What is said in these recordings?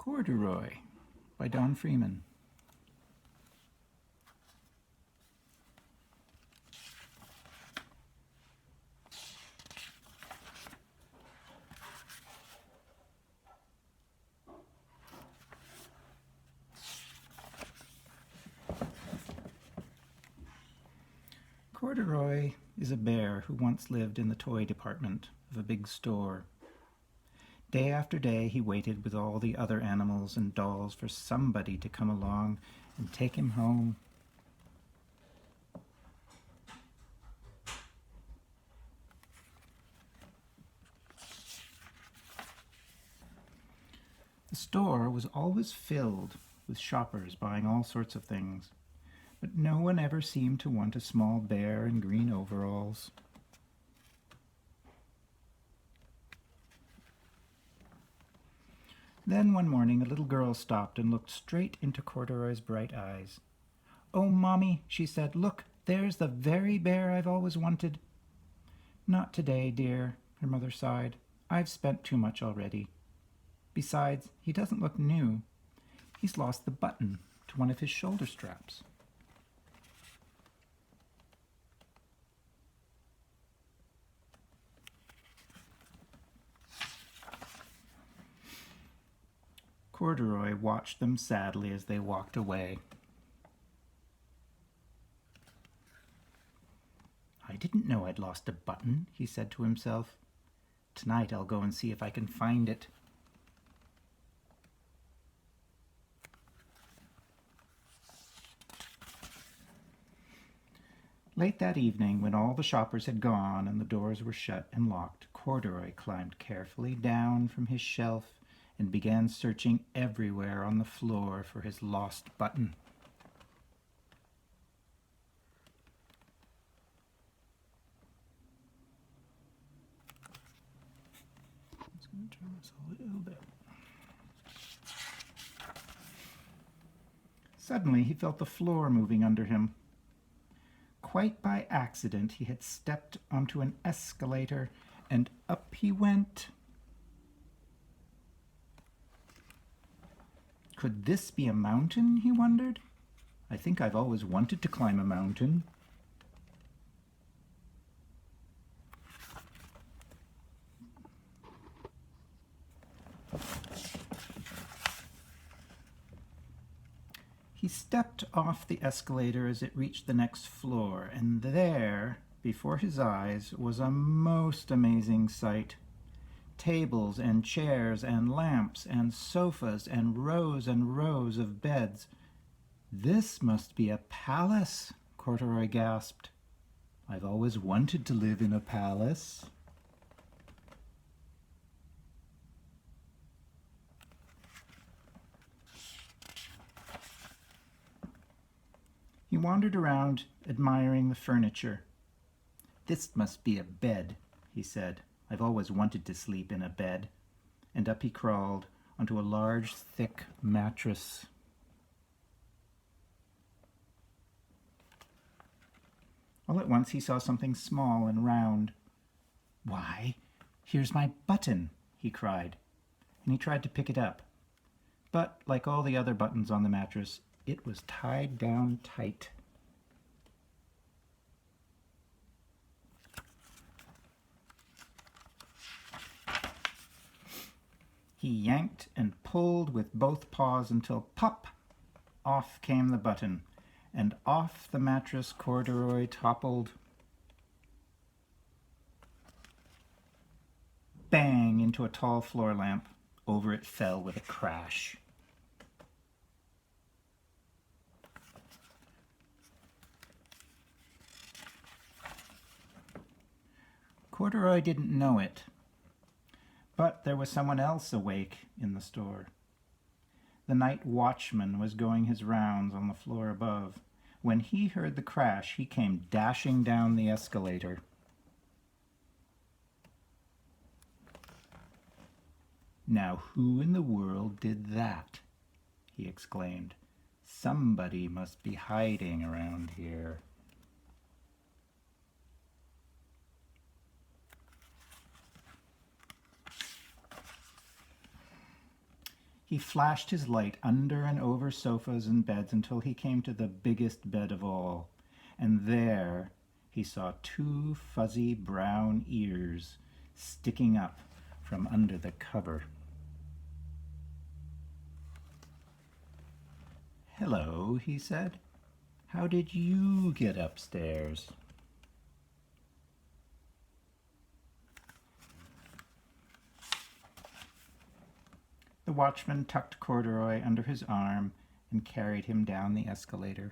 Corduroy by Don Freeman. Corduroy is a bear who once lived in the toy department of a big store. Day after day he waited with all the other animals and dolls for somebody to come along and take him home. The store was always filled with shoppers buying all sorts of things, but no one ever seemed to want a small bear in green overalls. Then one morning a little girl stopped and looked straight into Corduroy's bright eyes. "Oh, Mommy," she said, "look, there's the very bear I've always wanted." "Not today, dear," her mother sighed. "I've spent too much already. Besides, he doesn't look new. He's lost the button to one of his shoulder straps." Corduroy watched them sadly as they walked away. "I didn't know I'd lost a button," he said to himself. "Tonight I'll go and see if I can find it." Late that evening, when all the shoppers had gone and the doors were shut and locked, Corduroy climbed carefully down from his shelf and began searching everywhere on the floor for his lost button. I'm just going to turn this a little bit. Suddenly, he felt the floor moving under him. Quite by accident, he had stepped onto an escalator, and up he went. Could this be a mountain, he wondered? I think I've always wanted to climb a mountain. He stepped off the escalator as it reached the next floor, and there, before his eyes, was a most amazing sight. Tables and chairs and lamps and sofas and rows of beds. "This must be a palace," Corduroy gasped. "I've always wanted to live in a palace." He wandered around, admiring the furniture. "This must be a bed," he said. "I've always wanted to sleep in a bed." And up he crawled onto a large, thick mattress. All at once he saw something small and round. "Why, here's my button," he cried, and he tried to pick it up. But, like all the other buttons on the mattress, it was tied down tight. He yanked and pulled with both paws until pop! Off came the button, and off the mattress Corduroy toppled. Bang! Into a tall floor lamp. Over it fell with a crash. Corduroy didn't know it, but there was someone else awake in the store. The night watchman was going his rounds on the floor above. When he heard the crash, he came dashing down the escalator. "Now who in the world did that?" he exclaimed. "Somebody must be hiding around here." He flashed his light under and over sofas and beds until he came to the biggest bed of all, and there he saw two fuzzy brown ears sticking up from under the cover. "Hello," he said. "How did you get upstairs?" The watchman tucked Corduroy under his arm and carried him down the escalator.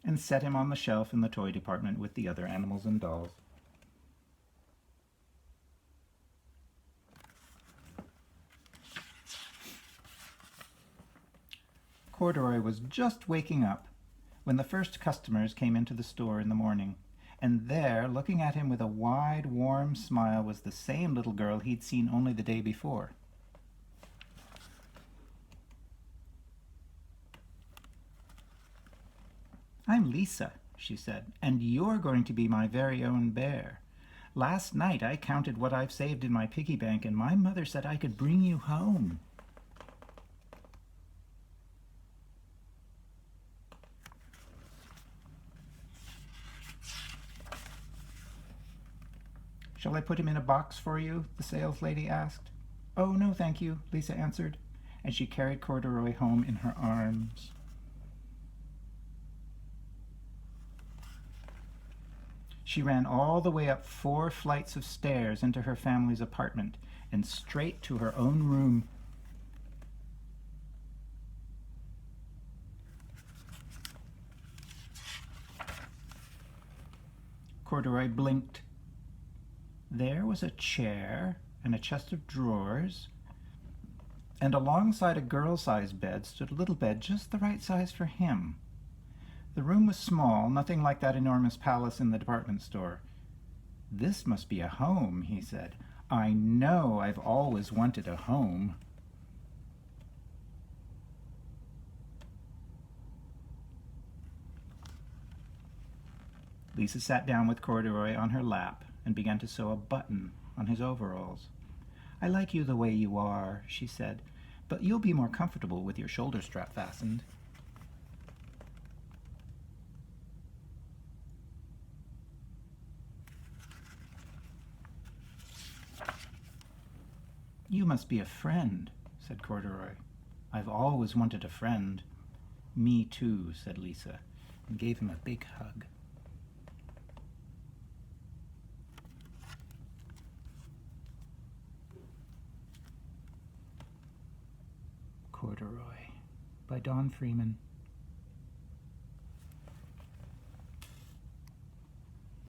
And set him on the shelf in the toy department with the other animals and dolls. Corduroy was just waking up when the first customers came into the store in the morning, and there, looking at him with a wide, warm smile, was the same little girl he'd seen only the day before. "I'm Lisa," she said, "and you're going to be my very own bear. Last night I counted what I've saved in my piggy bank, and my mother said I could bring you home." "Shall I put him in a box for you?" the saleslady asked. "Oh, no, thank you," Lisa answered, and she carried Corduroy home in her arms. She ran all the way up 4 flights of stairs into her family's apartment and straight to her own room. Corduroy blinked. There was a chair and a chest of drawers, and alongside a girl-sized bed stood a little bed just the right size for him. The room was small, nothing like that enormous palace in the department store. "This must be a home," he said. "I know I've always wanted a home." Lisa sat down with Corduroy on her lap and began to sew a button on his overalls. "I like you the way you are," she said, "but you'll be more comfortable with your shoulder strap fastened." "You must be a friend," said Corduroy. "I've always wanted a friend." "Me too," said Lisa, and gave him a big hug. Corduroy by Freeman.